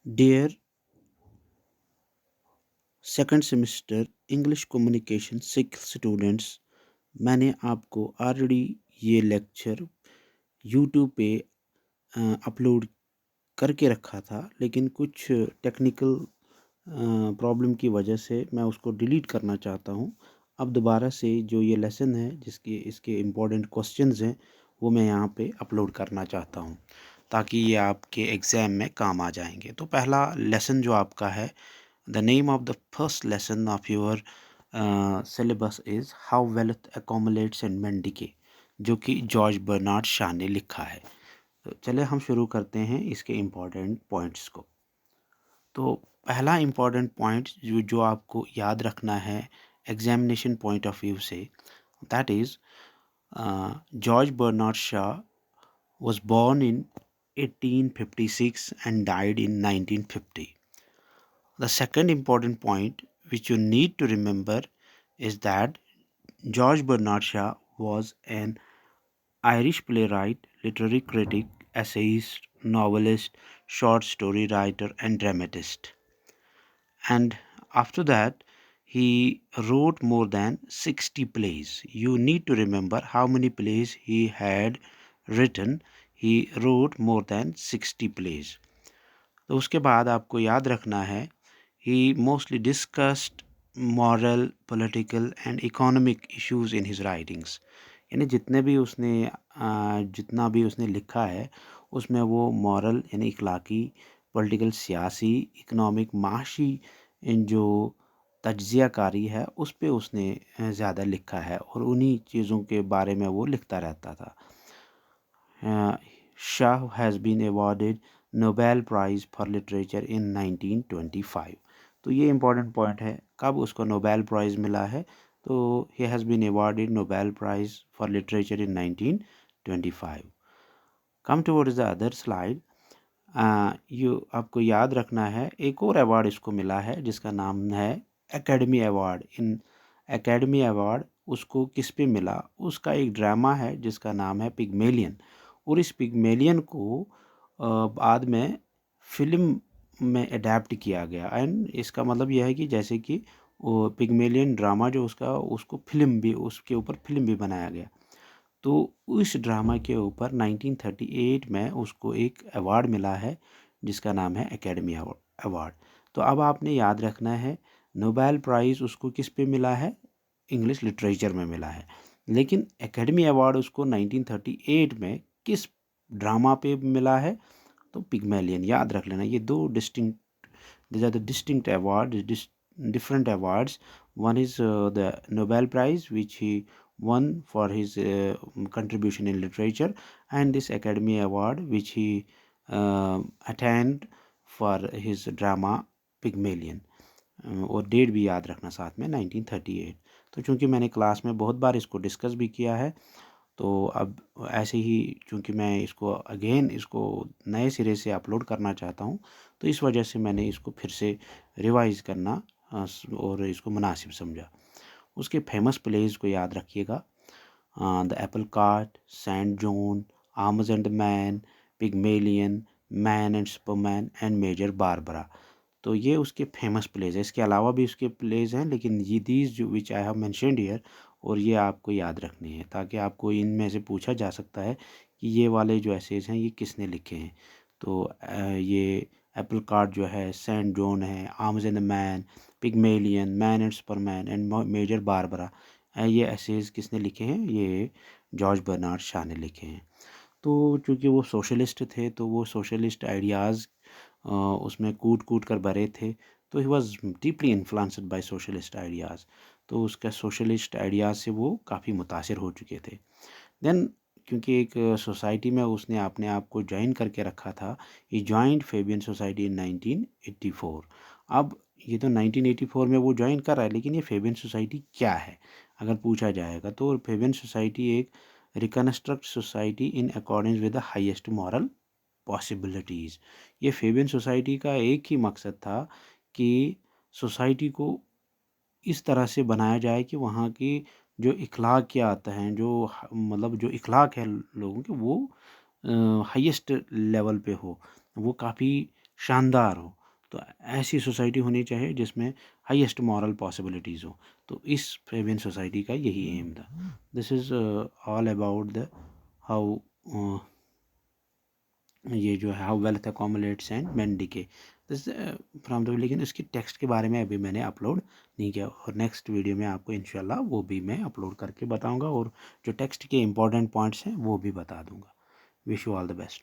Dear second semester English communication six students, मैंने आपको already ये लेक्चर यूट्यूब पे अपलोड करके रखा था, लेकिन कुछ टेक्निकल प्रॉब्लम की वजह से मैं उसको डिलीट करना चाहता हूँ। अब दोबारा से जो ये लेसन है, जिसके इसके इम्पोर्टेंट क्वेश्चंस हैं, वो मैं यहाँ पे अपलोड करना चाहता हूँ ताकि ये आपके एग्ज़ाम में काम आ जाएंगे। तो पहला लेसन जो आपका है, the name of the first lesson of your syllabus is how wealth accumulates and men decay, जो कि जॉर्ज बर्नार्ड शा ने लिखा है। तो चले हम शुरू करते हैं इसके इम्पोर्टेंट पॉइंट्स को। तो पहला इम्पोर्टेंट पॉइंट जो जो आपको याद रखना है एग्जामिनेशन पॉइंट ऑफ व्यू से, दैट इज़ जॉर्ज बर्नार्ड शा was born in 1856 and died in 1950. The second important point which you need to remember is that George Bernard Shaw was an Irish playwright, literary critic, essayist, novelist, short story writer, and dramatist. And after that, he wrote more than 60 plays. You need to remember how many plays he had written. He wrote more than 60 plays. तो उसके बाद आपको याद रखना है, he mostly discussed moral, political and economic issues in his writings. यानी जितना भी उसने लिखा है उसमें वो मॉरल यानी इखलाकी, पॉलिटिकल सियासी, इकोनॉमिक माशी इन जो तज्ज़ियाकारी है उस पे उसने ज़्यादा लिखा है और उन्हीं चीज़ों के बारे में वो लिखता रहता था। Shaw has been awarded Nobel prize for literature in 1925। तो ये इम्पोर्टेंट पॉइंट है, कब उसको नोबेल प्राइज़ मिला है। तो he has been awarded Nobel prize for literature in 1925। Come towards the other slide. ये आपको याद रखना है, एक और अवार्ड इसको मिला है जिसका नाम है एकेडमी अवार्ड। इन एकेडमी अवार्ड उसको किस पे मिला, उसका एक ड्रामा है जिसका नाम है पिग्मेलियन, और इस पिग्मेलियन को बाद में फिल्म में अडेप्ट किया गया। एंड इसका मतलब यह है कि जैसे कि वो पिग्मेलियन ड्रामा जो उसका, उसको फिल्म भी, उसके ऊपर फिल्म भी बनाया गया। तो उस ड्रामा के ऊपर 1938 में उसको एक अवार्ड मिला है जिसका नाम है एकेडमी अवार्ड। तो अब आपने याद रखना है, नोबेल प्राइज़ उसको किस पे मिला है, इंग्लिश लिटरेचर में मिला है, लेकिन एकेडमी अवार्ड उसको 1938 में किस ड्रामा पे मिला है, तो पिग्मेलियन। याद रख लेना, ये दो distinct, these are the distinct awards, different awards. One is the Nobel Prize, which he won for his contribution in literature, and this Academy Award, which he attained for his drama Pygmalion. और date भी याद रखना साथ में 1938। तो चूंकि मैंने class में बहुत बार इसको डिस्कस भी किया है, तो अब ऐसे ही चूंकि मैं इसको अगेन इसको नए सिरे से अपलोड करना चाहता हूँ, तो इस वजह से मैंने इसको फिर से रिवाइज़ करना और इसको मुनासिब समझा। उसके फेमस प्लेज़ को याद रखिएगा, the apple cart, saint John, arms and the man, Pygmalion, man and superman and major Barbara. तो ये उसके फेमस प्लेज़ हैं। इसके अलावा भी उसके प्लेज़ हैं, लेकिन ये दीज जो विच आई हैव मेंशनड हियर, और ये आपको याद रखनी है ताकि आपको इनमें से पूछा जा सकता है कि ये वाले जो एसेज हैं ये किसने लिखे हैं। तो ये एप्पल कार्ट जो है, सेंट जॉन है, arms and the man, Pygmalion, man and superman and major Barbara, ये एसेज किसने लिखे हैं, ये जॉर्ज बर्नार्ड शा ने लिखे हैं। तो चूँकि वो सोशलिस्ट थे, तो वो सोशलिस्ट आइडियाज़ उसमें कूट कूट कर भरे थे। तो he was deeply influenced by socialist ideas. तो उसका सोशलिस्ट आइडियाज़ से वो काफ़ी मुतासिर हो चुके थे। देन क्योंकि एक सोसाइटी में उसने अपने आप को ज्वाइन करके रखा था, ही जॉइंड फेबियन सोसाइटी इन 1984। अब ये तो 1984 में वो ज्वाइन कर रहा है, लेकिन ये फेबियन सोसाइटी क्या है अगर पूछा जाएगा, तो फेबियन सोसाइटी एक reconstruct society in accordance with the highest moral possibilities. ये फेबियन सोसाइटी का एक ही मकसद था कि सोसाइटी को इस तरह से बनाया जाए कि वहाँ की जो इखलाकियात हैं, जो मतलब जो इखलाक है लोगों के, वो हाईएस्ट लेवल पे हो, वो काफ़ी शानदार हो। तो ऐसी सोसाइटी होनी चाहिए जिसमें हाईएस्ट मॉरल पॉसिबिलिटीज़ हो। तो इस फेबियन सोसाइटी का यही एम था। This is all about the how ये जो है how wealth accumulates and men decay this from the, लेकिन इसकी टेक्स्ट के बारे में अभी मैंने अपलोड नहीं किया, और नेक्स्ट वीडियो में आपको इंशाल्लाह वो भी मैं अपलोड करके बताऊंगा, और जो टेक्स्ट के इंपॉर्टेंट पॉइंट्स हैं वो भी बता दूंगा। Wish you all the best.